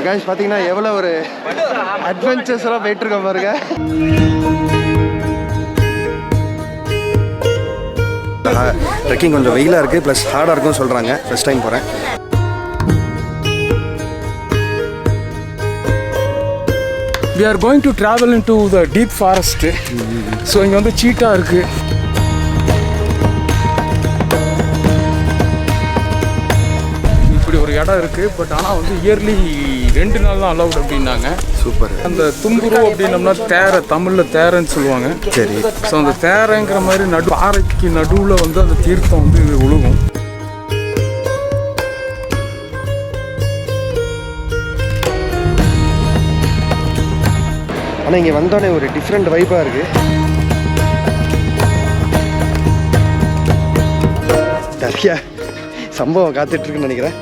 Guys பாத்தீங்கன்னா எவ்வளவு ஒரு அட்வென்ச்சர்ஸா போயிட்டு இருக்கோம் பாருங்க. ட்ரெக்கிங் கொஞ்சம் வெயிலாக இருக்குது ப்ளஸ் ஹார்டாக இருக்கும்னு சொல்கிறாங்க. ஃபர்ஸ்ட் டைம் போகிறேன். We are going to travel into the deep forest. So இங்கே வந்து சீட்டா இருக்குது. இப்படி ஒரு இடம் இருக்குது. பட் ஆனால் வந்து இயர்லி 2 நாள் தான் அலவுட் அப்படின்னாங்க. சூப்பர். அந்த தும்புரு அப்படின்னம்னா தேரை, தமிழில் தேரைன்னு சொல்லுவாங்க. சரி. ஸோ அந்த தேரைங்கிற மாதிரி பாறைக்கு நடுவில் வந்து அந்த தீர்த்தம் வந்து ஒழுகும். ஆனால் இங்கே வந்தோடனே ஒரு டிஃப்ரெண்ட் வைப்பாக இருக்குது. நிறைய சம்பவம் காத்துட்ருக்குன்னு நினைக்கிறேன்.